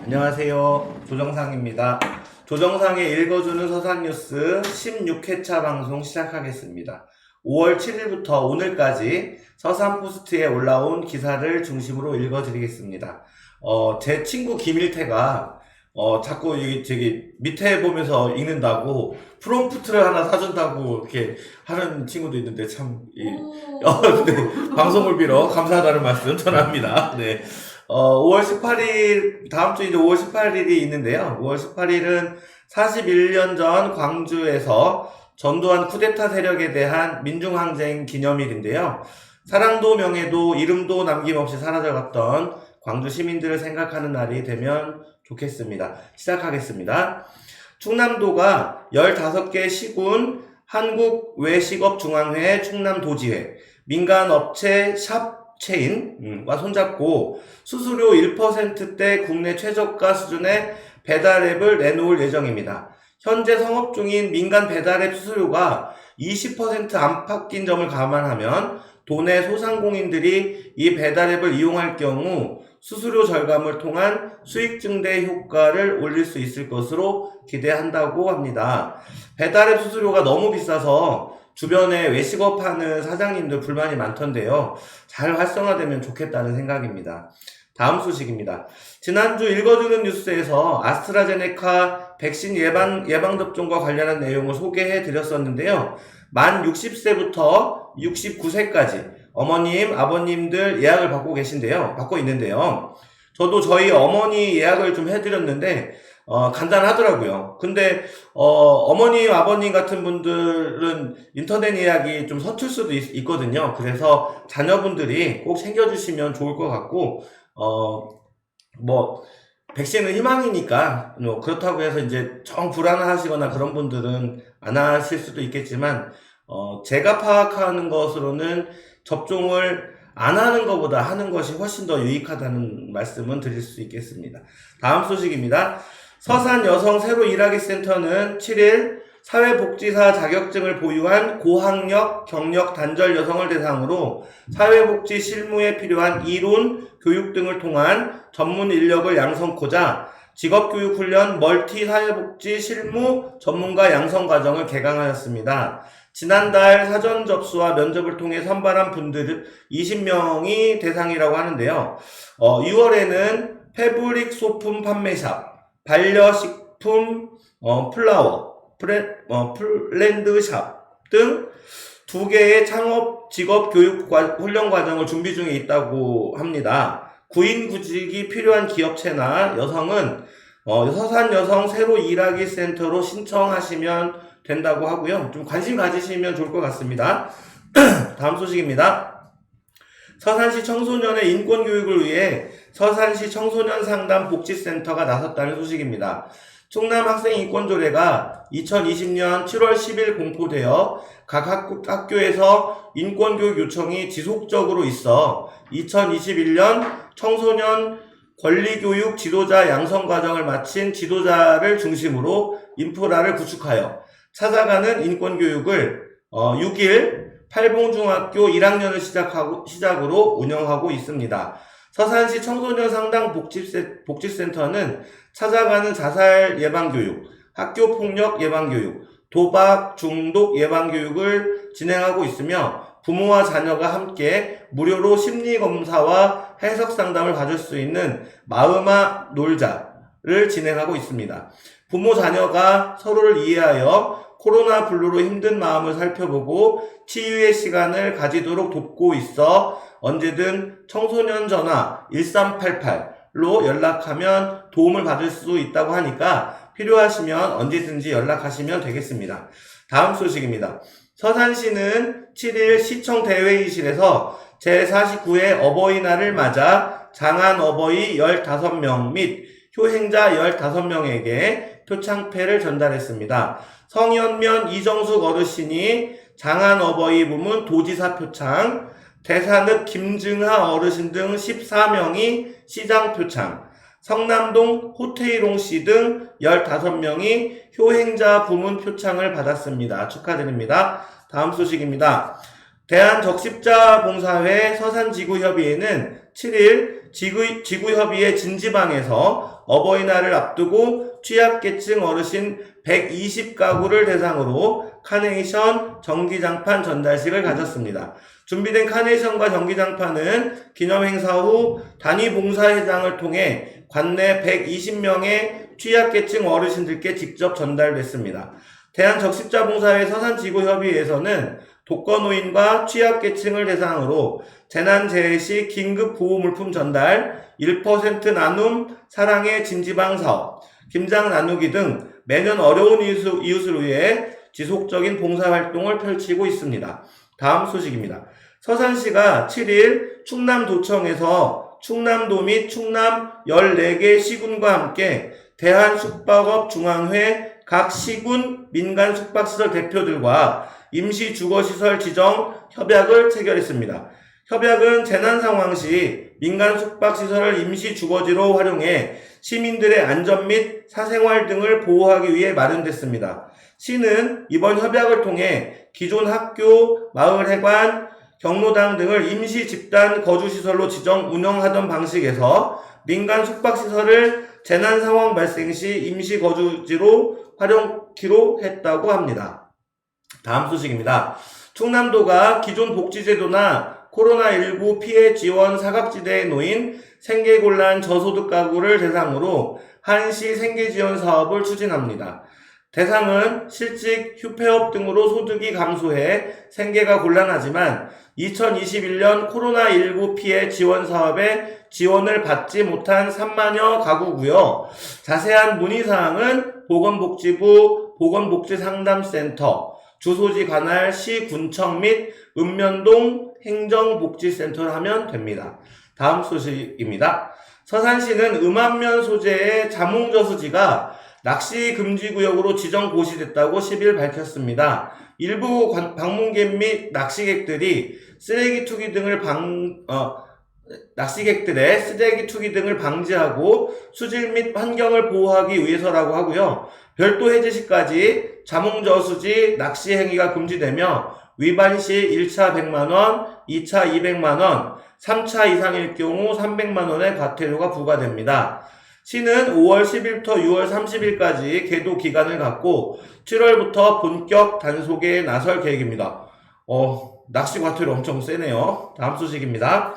안녕하세요. 조정상입니다. 조정상의 읽어주는 서산뉴스 16회차 방송 시작하겠습니다. 5월 7일부터 오늘까지 서산포스트에 올라온 기사를 중심으로 읽어드리겠습니다. 제 친구 김일태가 자꾸 저기 밑에 보면서 읽는다고 프롬프트를 하나 사준다고 이렇게 하는 친구도 있는데 네, 방송을 빌어 감사하다는 말씀 전합니다. 네. 5월 18일, 다음 주 이제 5월 18일이 있는데요. 5월 18일은 41년 전 광주에서 전두환 쿠데타 세력에 대한 민중항쟁 기념일인데요. 사랑도 명예도 이름도 남김없이 사라져갔던 광주 시민들을 생각하는 날이 되면 좋겠습니다. 시작하겠습니다. 충남도가 15개 시군 한국외식업중앙회 충남도지회 민간업체 샵체인과 손잡고 수수료 1%대 국내 최저가 수준의 배달앱을 내놓을 예정입니다. 현재 성업 중인 민간 배달앱 수수료가 20% 안팎인 점을 감안하면 도내 소상공인들이 이 배달앱을 이용할 경우 수수료 절감을 통한 수익 증대 효과를 올릴 수 있을 것으로 기대한다고 합니다. 배달앱 수수료가 너무 비싸서 주변에 외식업 하는 사장님들 불만이 많던데요. 잘 활성화되면 좋겠다는 생각입니다. 다음 소식입니다. 지난주 읽어주는 뉴스에서 아스트라제네카 백신 예방접종과 관련한 내용을 소개해 드렸었는데요. 만 60세부터 69세까지 어머님, 아버님들 예약을 받고 있는데요. 저도 저희 어머니 예약을 좀 해드렸는데, 간단하더라고요. 근데, 어머님, 아버님 같은 분들은 인터넷 예약이 좀 서툴 수도 있거든요. 그래서 자녀분들이 꼭 챙겨주시면 좋을 것 같고, 백신은 희망이니까, 그렇다고 해서 이제 정 불안하시거나 그런 분들은 안 하실 수도 있겠지만, 제가 파악하는 것으로는 접종을 안 하는 것보다 하는 것이 훨씬 더 유익하다는 말씀은 드릴 수 있겠습니다. 다음 소식입니다. 서산 여성 새로 일하기 센터는 7일 사회복지사 자격증을 보유한 고학력, 경력 단절 여성을 대상으로 사회복지 실무에 필요한 이론, 교육 등을 통한 전문 인력을 양성코자 직업교육훈련 멀티 사회복지 실무 전문가 양성 과정을 개강하였습니다. 지난달 사전 접수와 면접을 통해 선발한 분들 20명이 대상이라고 하는데요. 6월에는 패브릭 소품 판매샵, 반려식품 플라워, 플랜드샵 등 2개의 창업 직업 교육 훈련 과정을 준비 중에 있다고 합니다. 구인 구직이 필요한 기업체나 여성은 서산 여성 새로 일하기 센터로 신청하시면 된다고 하고요. 좀 관심 가지시면 좋을 것 같습니다. 다음 소식입니다. 서산시 청소년의 인권교육을 위해 서산시 청소년 상담 복지센터가 나섰다는 소식입니다. 충남 학생인권조례가 2020년 7월 10일 공포되어 각 학교에서 인권교육 요청이 지속적으로 있어 2021년 청소년 권리교육 지도자 양성 과정을 마친 지도자를 중심으로 인프라를 구축하여 찾아가는 인권교육을 6일 팔봉중학교 1학년을 시작으로 운영하고 있습니다. 서산시 청소년 상담 복지센터는 찾아가는 자살 예방교육, 학교폭력 예방교육, 도박, 중독 예방교육을 진행하고 있으며 부모와 자녀가 함께 무료로 심리검사와 해석상담을 받을 수 있는 마음아 놀자를 진행하고 있습니다. 부모 자녀가 서로를 이해하여 코로나 블루로 힘든 마음을 살펴보고 치유의 시간을 가지도록 돕고 있어 언제든 청소년 전화 1388로 연락하면 도움을 받을 수 있다고 하니까 필요하시면 언제든지 연락하시면 되겠습니다. 다음 소식입니다. 서산시는 7일 시청 대회의실에서 제49회 어버이날을 맞아 장안 어버이 15명 및 효행자 15명에게 표창패를 전달했습니다. 성현면 이정숙 어르신이 장안 어버이 부문 도지사 표창, 대산읍 김증하 어르신 등 14명이 시장 표창, 성남동 호태이롱 씨 등 15명이 효행자 부문 표창을 받았습니다. 축하드립니다. 다음 소식입니다. 대한적십자봉사회 서산지구협의회는 7일 지구협의회 진지방에서 어버이날을 앞두고 취약계층 어르신 120가구를 대상으로 카네이션 전기장판 전달식을 가졌습니다. 준비된 카네이션과 전기장판은 기념행사 후 단위봉사회장을 통해 관내 120명의 취약계층 어르신들께 직접 전달됐습니다. 대한적십자봉사회 서산지구협의회에서는 독거노인과 취약계층을 대상으로 재난재해 시 긴급보호물품 전달, 1% 나눔, 사랑의 진지방 사업, 김장 나누기 등 매년 어려운 이웃을 위해 지속적인 봉사활동을 펼치고 있습니다. 다음 소식입니다. 서산시가 7일 충남도청에서 충남도 및 충남 14개 시군과 함께 대한숙박업중앙회 각 시군 민간 숙박시설 대표들과 임시주거시설 지정 협약을 체결했습니다. 협약은 재난상황 시 민간 숙박시설을 임시주거지로 활용해 시민들의 안전 및 사생활 등을 보호하기 위해 마련됐습니다. 시는 이번 협약을 통해 기존 학교, 마을회관, 경로당 등을 임시집단 거주시설로 지정 운영하던 방식에서 민간 숙박시설을 재난상황 발생 시 임시거주지로 활용키로 했다고 합니다. 다음 소식입니다. 충남도가 기존 복지제도나 코로나19 피해 지원 사각지대에 놓인 생계곤란 저소득 가구를 대상으로 한시 생계지원 사업을 추진합니다. 대상은 실직, 휴폐업 등으로 소득이 감소해 생계가 곤란하지만 2021년 코로나19 피해 지원 사업에 지원을 받지 못한 3만여 가구고요. 자세한 문의사항은 보건복지부 보건복지상담센터, 주소지 관할 시군청 및 읍면동 행정복지센터를 하면 됩니다. 다음 소식입니다. 서산시는 음암면 소재의 자몽저수지가 낚시 금지구역으로 지정 고시됐다고 10일 밝혔습니다. 일부 방문객 및 낚시객들의 쓰레기 투기 등을 방지하고 수질 및 환경을 보호하기 위해서라고 하고요. 별도 해제 시까지 자몽저수지 낚시 행위가 금지되며 위반 시 1차 100만원, 2차 200만원, 3차 이상일 경우 300만원의 과태료가 부과됩니다. 시는 5월 10일부터 6월 30일까지 계도 기간을 갖고 7월부터 본격 단속에 나설 계획입니다. 낚시 과태료 엄청 세네요. 다음 소식입니다.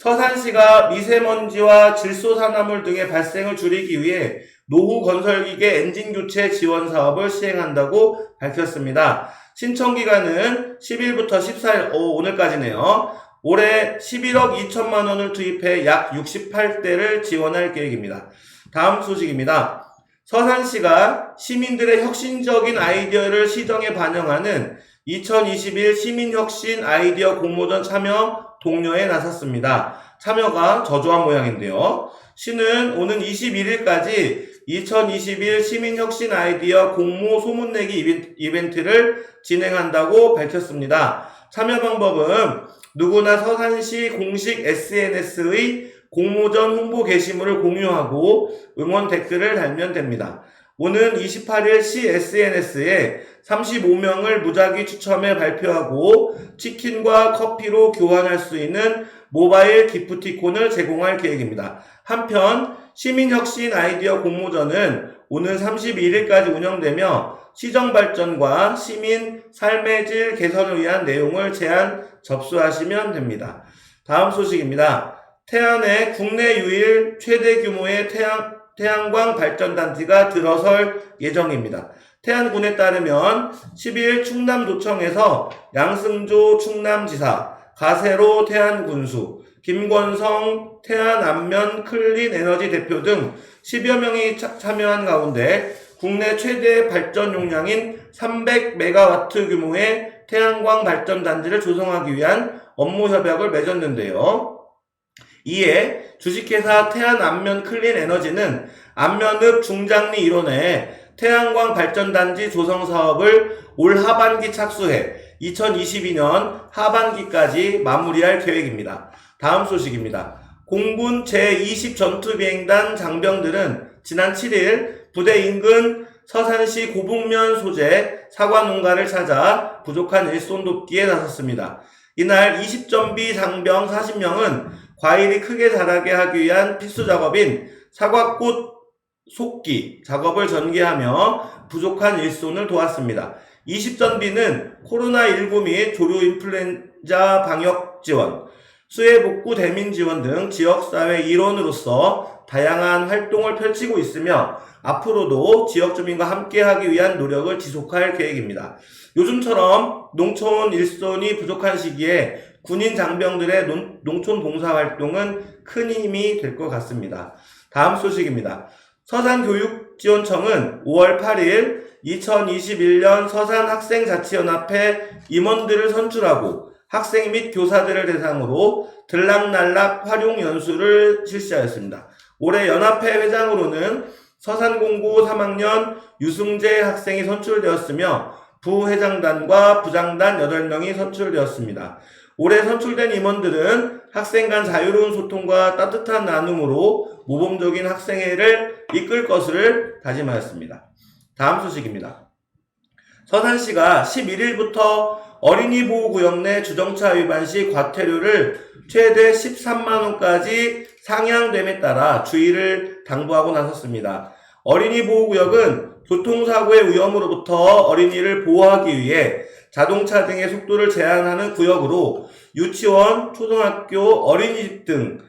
서산시가 미세먼지와 질소산화물 등의 발생을 줄이기 위해 노후 건설기계 엔진 교체 지원 사업을 시행한다고 밝혔습니다. 신청 기간은 10일부터 14일, 오늘까지네요. 올해 11억 2천만 원을 투입해 약 68대를 지원할 계획입니다. 다음 소식입니다. 서산시가 시민들의 혁신적인 아이디어를 시정에 반영하는 2021 시민혁신 아이디어 공모전 참여 독려에 나섰습니다. 참여가 저조한 모양인데요. 시는 오는 21일까지 2021 시민혁신 아이디어 공모 소문내기 이벤트를 진행한다고 밝혔습니다. 참여 방법은 누구나 서산시 공식 SNS의 공모전 홍보 게시물을 공유하고 응원 댓글을 달면 됩니다. 오는 28일 시 SNS에 35명을 무작위 추첨해 발표하고 치킨과 커피로 교환할 수 있는 모바일 기프티콘을 제공할 계획입니다. 한편 시민혁신 아이디어 공모전은 오는 31일까지 운영되며 시정 발전과 시민 삶의 질 개선을 위한 내용을 제안 접수하시면 됩니다. 다음 소식입니다. 태안의 국내 유일 최대 규모의 태양광 발전단지가 들어설 예정입니다. 태안군에 따르면 10일 충남도청에서 양승조 충남지사, 가세로 태안군수, 김권성 태안안면 클린에너지 대표 등 10여 명이 참여한 가운데 국내 최대 발전 용량인 300메가와트 규모의 태양광 발전단지를 조성하기 위한 업무 협약을 맺었는데요. 이에 주식회사 태안안면 클린에너지는 안면읍 중장리 일원에 태양광 발전단지 조성 사업을 올 하반기 착수해 2022년 하반기까지 마무리할 계획입니다. 다음 소식입니다. 공군 제20 전투비행단 장병들은 지난 7일 부대 인근 서산시 고북면 소재 사과 농가를 찾아 부족한 일손 돕기에 나섰습니다. 이날 20전비 장병 40명은 과일이 크게 자라게 하기 위한 필수 작업인 사과꽃 속기 작업을 전개하며 부족한 일손을 도왔습니다. 20전비는 코로나19 및 조류 인플루엔자 방역 지원, 수해복구 대민 지원 등 지역사회 일원으로서 다양한 활동을 펼치고 있으며 앞으로도 지역 주민과 함께하기 위한 노력을 지속할 계획입니다. 요즘처럼 농촌 일손이 부족한 시기에 군인 장병들의 농촌 봉사활동은 큰 힘이 될 것 같습니다. 다음 소식입니다. 서산교육지원청은 5월 8일 2021년 서산학생자치연합회 임원들을 선출하고 학생 및 교사들을 대상으로 들락날락 활용연수를 실시하였습니다. 올해 연합회 회장으로는 서산공고 3학년 유승재 학생이 선출되었으며 부회장단과 부장단 8명이 선출되었습니다. 올해 선출된 임원들은 학생 간 자유로운 소통과 따뜻한 나눔으로 모범적인 학생회를 이끌 것을 다짐하였습니다. 다음 소식입니다. 서산시가 11일부터 어린이 보호구역 내 주정차 위반 시 과태료를 최대 13만원까지 상향됨에 따라 주의를 당부하고 나섰습니다. 어린이 보호구역은 교통사고의 위험으로부터 어린이를 보호하기 위해 자동차 등의 속도를 제한하는 구역으로 유치원, 초등학교, 어린이집 등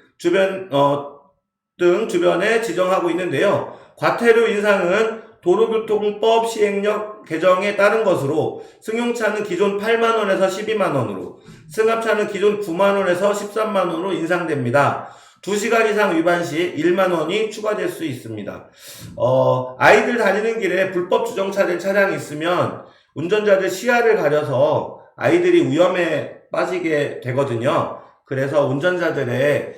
주변에 지정하고 있는데요. 과태료 인상은 도로교통법 시행령 개정에 따른 것으로 승용차는 기존 8만원에서 12만원으로, 승합차는 기존 9만원에서 13만원으로 인상됩니다. 2시간 이상 위반 시 1만원이 추가될 수 있습니다. 아이들 다니는 길에 불법 주정차된 차량이 있으면 운전자들 시야를 가려서 아이들이 위험에 빠지게 되거든요. 그래서 운전자들의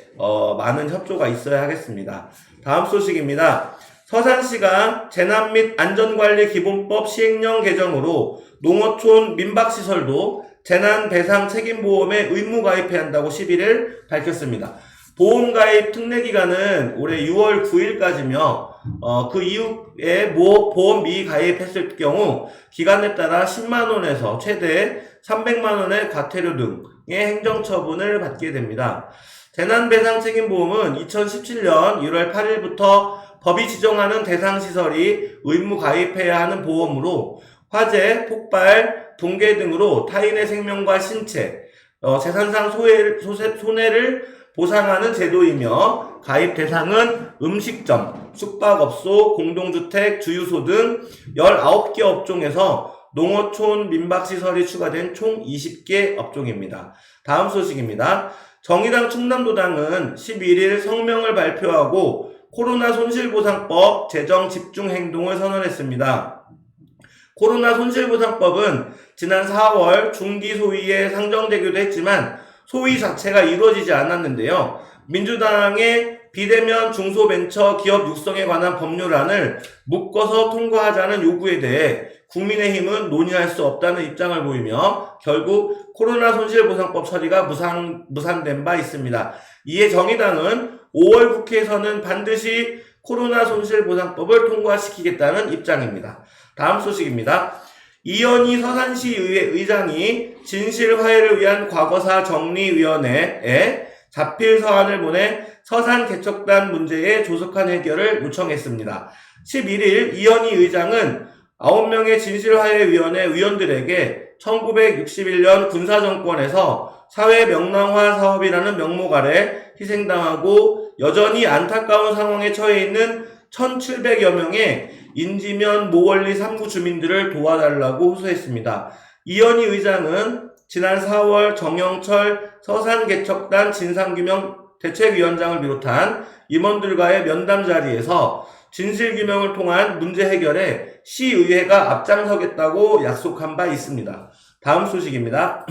많은 협조가 있어야 하겠습니다. 다음 소식입니다. 서산시가 재난 및 안전관리 기본법 시행령 개정으로 농어촌 민박시설도 재난배상 책임보험에 의무가입해야 한다고 11일 밝혔습니다. 보험가입 특례기간은 올해 6월 9일까지며 그 이후에 보험 미가입했을 경우 기간에 따라 10만원에서 최대 300만원의 과태료 등의 행정처분을 받게 됩니다. 재난배상책임보험은 2017년 1월 8일부터 법이 지정하는 대상시설이 의무 가입해야 하는 보험으로 화재, 폭발, 붕괴 등으로 타인의 생명과 신체, 재산상 손해를 보상하는 제도이며 가입 대상은 음식점, 숙박업소, 공동주택, 주유소 등 19개 업종에서 농어촌 민박시설이 추가된 총 20개 업종입니다. 다음 소식입니다. 정의당 충남도당은 11일 성명을 발표하고 코로나 손실보상법 재정 집중 행동을 선언했습니다. 코로나 손실보상법은 지난 4월 중기 소위에 상정되기도 했지만 소위 자체가 이루어지지 않았는데요. 민주당의 비대면 중소벤처기업 육성에 관한 법률안을 묶어서 통과하자는 요구에 대해 국민의힘은 논의할 수 없다는 입장을 보이며 결국 코로나 손실보상법 처리가 무산된 바 있습니다. 이에 정의당은 5월 국회에서는 반드시 코로나 손실보상법을 통과시키겠다는 입장입니다. 다음 소식입니다. 이현희 서산시의회 의장이 진실화해를 위한 과거사 정리위원회에 자필 서한을 보내 서산 개척단 문제의 조속한 해결을 요청했습니다. 11일 이현희 의장은 9명의 진실화해위원회 위원들에게 1961년 군사정권에서 사회명랑화 사업이라는 명목 아래 희생당하고 여전히 안타까운 상황에 처해 있는 1,700여 명의 인지면 모월리 3구 주민들을 도와달라고 호소했습니다. 이현희 의장은 지난 4월 정영철 서산개척단 진상규명 대책위원장을 비롯한 임원들과의 면담 자리에서 진실규명을 통한 문제 해결에 시의회가 앞장서겠다고 약속한 바 있습니다. 다음 소식입니다.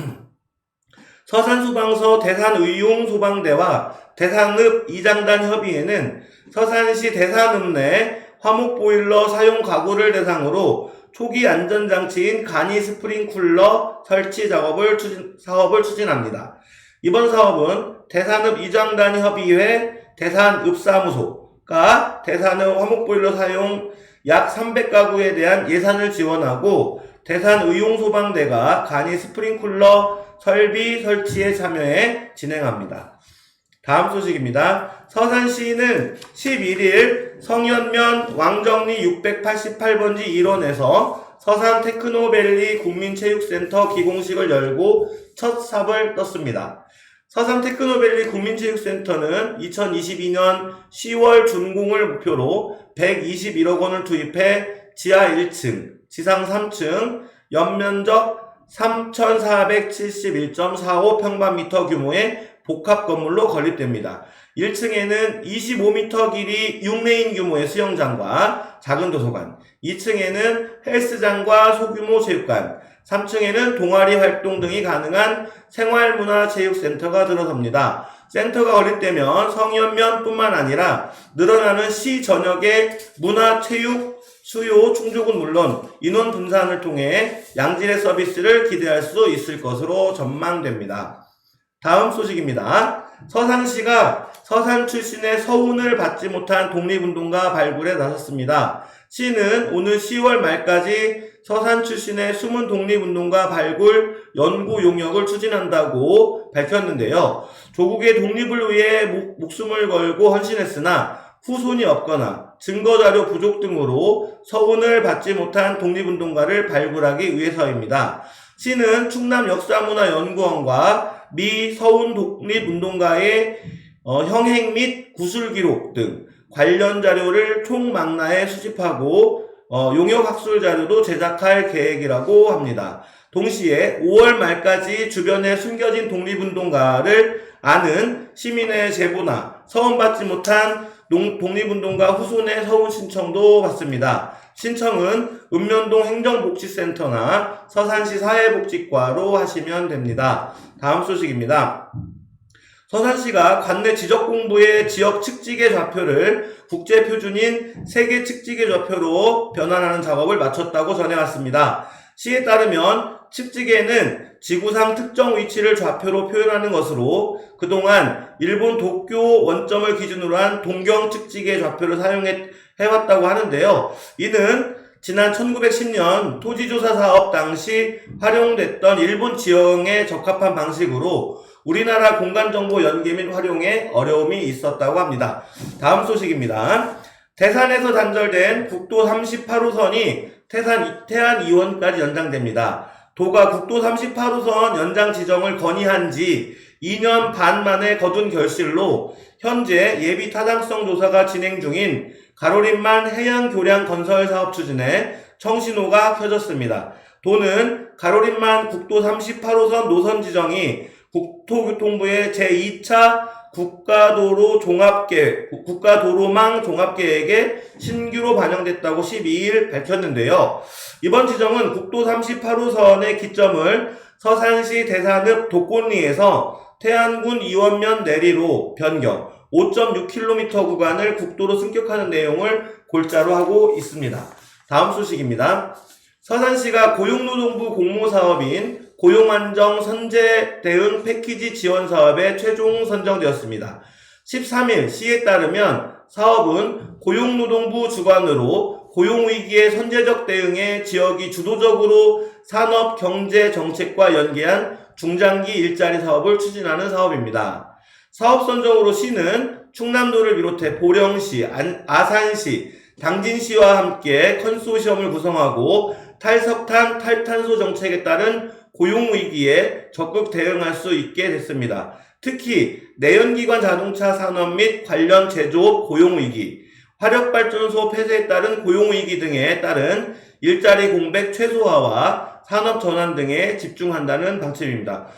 서산소방서 대산의용소방대와 대산읍 이장단 협의회는 서산시 대산읍 내 화목보일러 사용 가구를 대상으로 초기 안전장치인 간이 스프링쿨러 설치 사업을 추진합니다. 이번 사업은 대산읍 이장단 협의회 대산읍사무소가 대산읍 화목보일러 사용 약 300가구에 대한 예산을 지원하고 대산의용소방대가 간이 스프링쿨러 설치에 참여해 진행합니다. 다음 소식입니다. 서산시는 11일 성현면 왕정리 688번지 1원에서 서산 테크노밸리 국민체육센터 기공식을 열고 첫 삽을 떴습니다. 서산 테크노밸리 국민체육센터는 2022년 10월 준공을 목표로 121억 원을 투입해 지하 1층, 지상 3층, 연면적 3,471.45평방미터 규모의 복합 건물로 건립됩니다. 1층에는 25m 길이 6레인 규모의 수영장과 작은 도서관, 2층에는 헬스장과 소규모 체육관, 3층에는 동아리 활동 등이 가능한 생활문화체육센터가 들어섭니다. 센터가 건립되면 성현면뿐만 아니라 늘어나는 시 전역의 문화체육 수요 충족은 물론 인원 분산을 통해 양질의 서비스를 기대할 수 있을 것으로 전망됩니다. 다음 소식입니다. 서산시가 서산 출신의 서운을 받지 못한 독립운동가 발굴에 나섰습니다. 시는 오늘 10월 말까지 서산 출신의 숨은 독립운동가 발굴 연구 용역을 추진한다고 밝혔는데요. 조국의 독립을 위해 목숨을 걸고 헌신했으나 후손이 없거나 증거자료 부족 등으로 서운을 받지 못한 독립운동가를 발굴하기 위해서입니다. 시는 충남역사문화연구원과 미 서운 독립운동가의 형행 및 구술 기록 등 관련 자료를 총망라해 수집하고 용역학술 자료도 제작할 계획이라고 합니다. 동시에 5월 말까지 주변에 숨겨진 독립운동가를 아는 시민의 제보나 서운받지 못한 독립운동가 후손의 서운 신청도 받습니다. 신청은 읍면동 행정복지센터나 서산시 사회복지과로 하시면 됩니다. 다음 소식입니다. 서산시가 관내 지적공부의 지역 측지계 좌표를 국제표준인 세계 측지계 좌표로 변환하는 작업을 마쳤다고 전해왔습니다. 시에 따르면 측지계는 지구상 특정 위치를 좌표로 표현하는 것으로 그동안 일본 도쿄 원점을 기준으로 한 동경 측지계 좌표를 사용해왔다고 하는데요. 이는 지난 1910년 토지조사 사업 당시 활용됐던 일본 지형에 적합한 방식으로 우리나라 공간정보 연계 및 활용에 어려움이 있었다고 합니다. 다음 소식입니다. 대산에서 단절된 국도 38호선이 태안 2원까지 연장됩니다. 도가 국도 38호선 연장 지정을 건의한 지 2년 반 만에 거둔 결실로 현재 예비 타당성 조사가 진행 중인 가로림만 해양교량 건설 사업 추진에 청신호가 켜졌습니다. 도는 가로림만 국도 38호선 노선 지정이 국토교통부의 제2차 국가도로망 종합계획에 신규로 반영됐다고 12일 밝혔는데요. 이번 지정은 국도 38호선의 기점을 서산시 대산읍 독곤리에서 태안군 이원면 내리로 변경 5.6km 구간을 국도로 승격하는 내용을 골자로 하고 있습니다. 다음 소식입니다. 서산시가 고용노동부 공모사업인 고용안정 선제 대응 패키지 지원 사업에 최종 선정되었습니다. 13일 시에 따르면 사업은 고용노동부 주관으로 고용위기의 선제적 대응에 지역이 주도적으로 산업 경제 정책과 연계한 중장기 일자리 사업을 추진하는 사업입니다. 사업 선정으로 시는 충남도를 비롯해 보령시, 아산시, 당진시와 함께 컨소시엄을 구성하고 탈석탄, 탈탄소 정책에 따른 고용위기에 적극 대응할 수 있게 됐습니다. 특히 내연기관 자동차 산업 및 관련 제조업 고용위기, 화력발전소 폐쇄에 따른 고용위기 등에 따른 일자리 공백 최소화와 산업 전환 등에 집중한다는 방침입니다.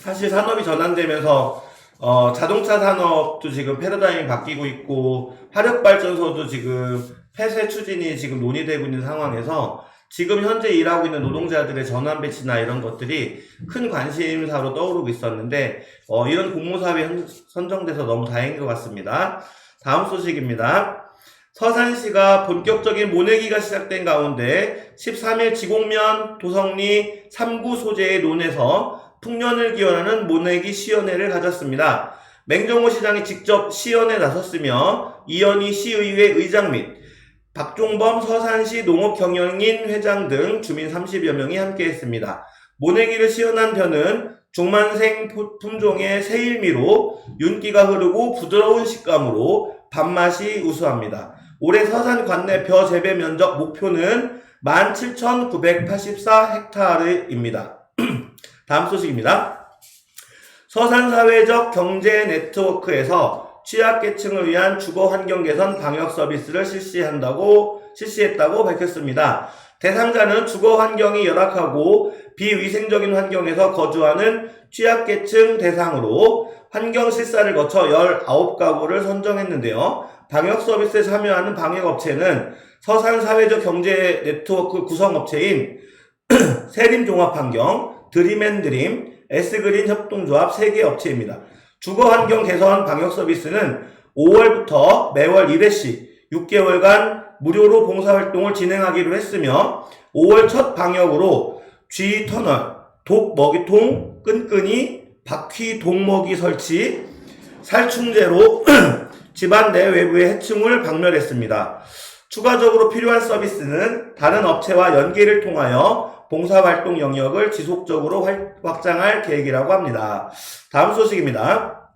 사실 산업이 전환되면서 자동차 산업도 지금 패러다임이 바뀌고 있고 화력발전소도 지금 폐쇄 추진이 지금 논의되고 있는 상황에서 지금 현재 일하고 있는 노동자들의 전환 배치나 이런 것들이 큰 관심사로 떠오르고 있었는데 이런 공모사업이 선정돼서 너무 다행인 것 같습니다. 다음 소식입니다. 서산시가 본격적인 모내기가 시작된 가운데 13일 지곡면 도성리 3구 소재의 논에서 풍년을 기원하는 모내기 시연회를 가졌습니다. 맹정호 시장이 직접 시연에 나섰으며 이현희 시의회 의장 및 박종범 서산시 농업경영인 회장 등 주민 30여 명이 함께했습니다. 모내기를 시연한 편은 중만생 품종의 새일미로 윤기가 흐르고 부드러운 식감으로 밥맛이 우수합니다. 올해 서산 관내 벼 재배 면적 목표는 17,984헥타르입니다. 다음 소식입니다. 서산 사회적 경제 네트워크에서 취약계층을 위한 주거 환경 개선 방역 서비스를 실시했다고 밝혔습니다. 대상자는 주거 환경이 열악하고 비위생적인 환경에서 거주하는 취약계층 대상으로 환경 실사를 거쳐 19가구를 선정했는데요. 방역 서비스에 참여하는 방역업체는 서산 사회적 경제 네트워크 구성업체인 세림종합환경, 드림앤드림, S그린 협동조합 3개 업체입니다. 주거환경 개선 방역 서비스는 5월부터 매월 1회씩 6개월간 무료로 봉사활동을 진행하기로 했으며 5월 첫 방역으로 쥐터널, 독먹이통, 끈끈이, 바퀴 독먹이 설치, 살충제로 집안 내 외부의 해충을 박멸했습니다. 추가적으로 필요한 서비스는 다른 업체와 연계를 통하여 봉사활동 영역을 지속적으로 확장할 계획이라고 합니다. 다음 소식입니다.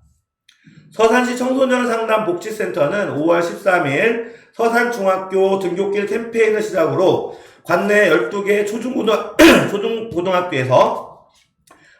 서산시 청소년 상담 복지센터는 5월 13일 서산중학교 등굣길 캠페인을 시작으로 관내 12개 초중고등학교에서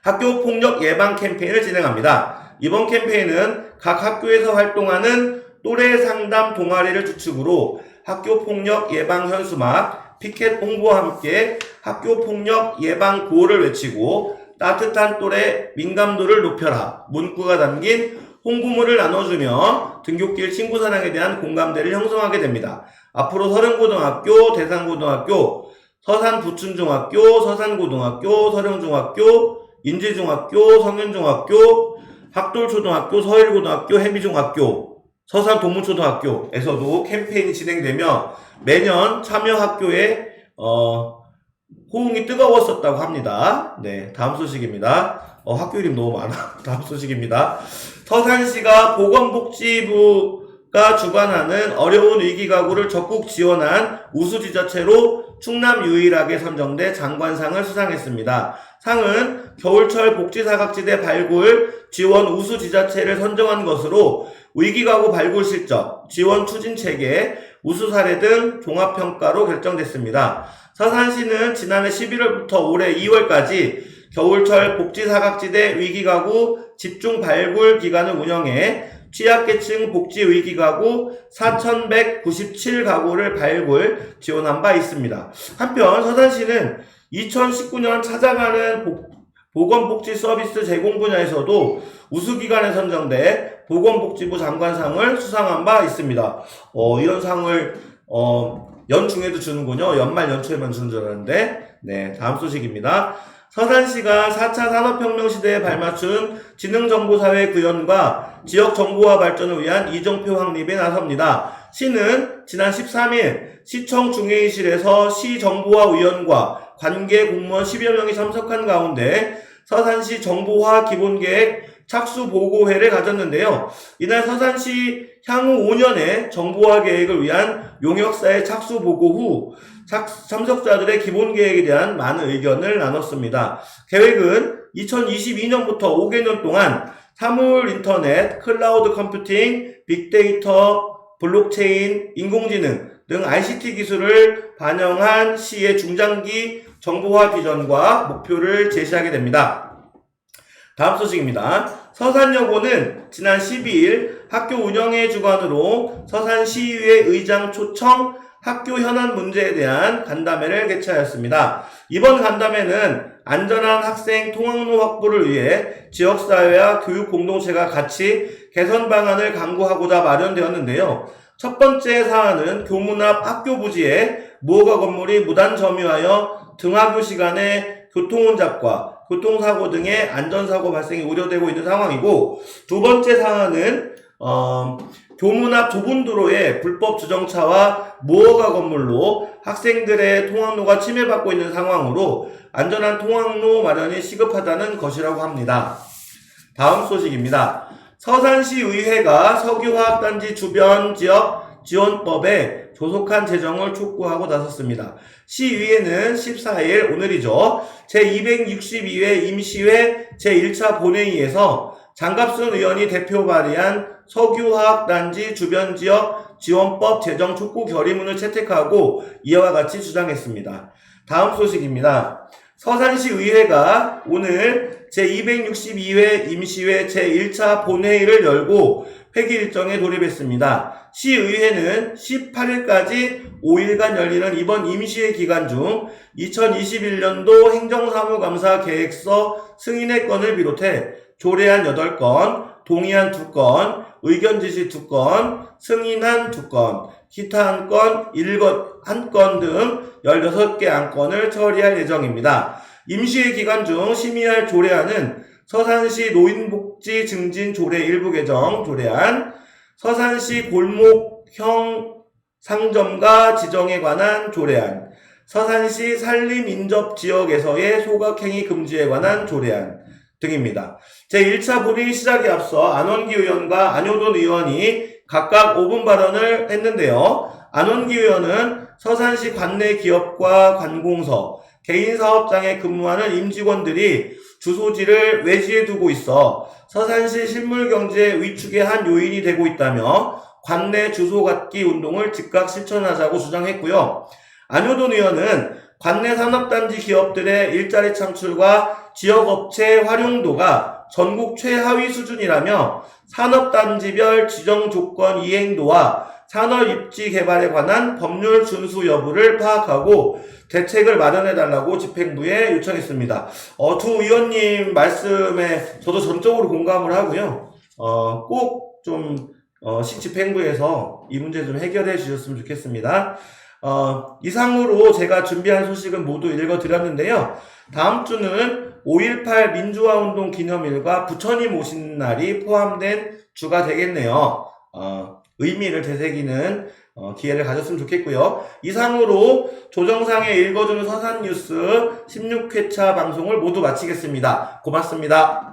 학교폭력 예방 캠페인을 진행합니다. 이번 캠페인은 각 학교에서 활동하는 또래 상담 동아리를 주축으로 학교폭력 예방 현수막, 피켓 홍보와 함께 학교폭력 예방 구호를 외치고 따뜻한 또래 민감도를 높여라 문구가 담긴 홍보물을 나눠주며 등굣길 친구사랑에 대한 공감대를 형성하게 됩니다. 앞으로 서른고등학교, 대산고등학교, 서산부춘중학교, 서산고등학교, 서령중학교, 인지중학교, 성윤중학교, 학돌초등학교, 서일고등학교, 해미중학교, 서산동문초등학교에서도 캠페인이 진행되며 매년 참여 학교에 호응이 뜨거웠었다고 합니다. 네, 다음 소식입니다. 학교 이름 너무 많아. 다음 소식입니다. 서산시가 보건복지부가 주관하는 어려운 위기가구를 적극 지원한 우수지자체로 충남 유일하게 선정돼 장관상을 수상했습니다. 상은 겨울철 복지사각지대 발굴 지원 우수지자체를 선정한 것으로 위기가구 발굴 실적, 지원 추진체계, 우수사례 등 종합평가로 결정됐습니다. 서산시는 지난해 11월부터 올해 2월까지 겨울철 복지사각지대 위기가구 집중 발굴 기간을 운영해 취약계층 복지위기가구 4,197가구를 발굴 지원한 바 있습니다. 한편 서산시는 2019년 찾아가는 보건복지 서비스 제공 분야에서도 우수기관에 선정돼 보건복지부 장관상을 수상한 바 있습니다. 이런 상을 연중에도 주는군요. 연말 연초에만 주는 줄 알았는데. 네, 다음 소식입니다. 서산시가 4차 산업혁명 시대에 발맞춘 지능정보사회 구현과 지역정보화 발전을 위한 이정표 확립에 나섭니다. 시는 지난 13일 시청 중회의실에서 시정보화위원과 관계 공무원 10여 명이 참석한 가운데 서산시 정보화 기본계획 착수보고회를 가졌는데요. 이날 서산시 향후 5년의 정보화 계획을 위한 용역사의 착수보고 후 참석자들의 기본계획에 대한 많은 의견을 나눴습니다. 계획은 2022년부터 5개년 동안 사물 인터넷, 클라우드 컴퓨팅, 빅데이터, 블록체인, 인공지능 등 ICT 기술을 반영한 시의 중장기 정보화 비전과 목표를 제시하게 됩니다. 다음 소식입니다. 서산여고는 지난 12일 학교 운영의 주관으로 서산시의회 의장 초청 학교 현안 문제에 대한 간담회를 개최하였습니다. 이번 간담회는 안전한 학생 통학로 확보를 위해 지역사회와 교육공동체가 같이 개선 방안을 강구하고자 마련되었는데요. 첫 번째 사안은 교문 앞 학교 부지에 무허가 건물이 무단 점유하여 등하교 시간에 교통혼잡과 교통사고 등의 안전사고 발생이 우려되고 있는 상황이고, 두 번째 사안은 교문 앞 좁은 도로에 불법 주정차와 무허가 건물로 학생들의 통학로가 침해받고 있는 상황으로 안전한 통학로 마련이 시급하다는 것이라고 합니다. 다음 소식입니다. 서산시 의회가 석유화학단지 주변 지역 지원법에 조속한 재정을 촉구하고 나섰습니다. 시의회는 14일 오늘이죠. 제262회 임시회 제1차 본회의에서 장갑순 의원이 대표 발의한 석유화학단지 주변지역 지원법 제정 촉구 결의문을 채택하고 이와 같이 주장했습니다. 다음 소식입니다. 서산시 의회가 오늘 제262회 임시회 제1차 본회의를 열고 회기 일정에 돌입했습니다. 시의회는 18일까지 5일간 열리는 이번 임시회 기간 중 2021년도 행정사무감사 계획서 승인의 건을 비롯해 조례안 8건, 동의안 2건, 의견 지시 2건, 승인안 2건, 기타 1건 등 16개 안건을 처리할 예정입니다. 임시회 기간 중 심의할 조례안은 서산시 노인복지 증진 조례 일부 개정 조례안, 서산시 골목형 상점가 지정에 관한 조례안, 서산시 산림인접 지역에서의 소각행위 금지에 관한 조례안 등입니다. 제1차 본회의 시작에 앞서 안원기 의원과 안효돈 의원이 각각 5분 발언을 했는데요. 안원기 의원은 서산시 관내 기업과 관공서, 개인사업장에 근무하는 임직원들이 주소지를 외지에 두고 있어 서산시 실물경제 위축의 한 요인이 되고 있다며 관내 주소 갖기 운동을 즉각 실천하자고 주장했고요. 안효돈 의원은 관내 산업단지 기업들의 일자리 창출과 지역업체 활용도가 전국 최하위 수준이라며 산업단지별 지정조건 이행도와 산업입지 개발에 관한 법률 준수 여부를 파악하고 대책을 마련해달라고 집행부에 요청했습니다. 두 의원님 말씀에 저도 전적으로 공감을 하고요. 꼭 좀 시집행부에서 이 문제 좀 해결해 주셨으면 좋겠습니다. 이상으로 제가 준비한 소식은 모두 읽어드렸는데요. 다음 주는 5.18 민주화운동 기념일과 부처님 오신 날이 포함된 주가 되겠네요. 의미를 되새기는 기회를 가졌으면 좋겠고요. 이상으로 조정상에 읽어주는 서산뉴스 16회차 방송을 모두 마치겠습니다. 고맙습니다.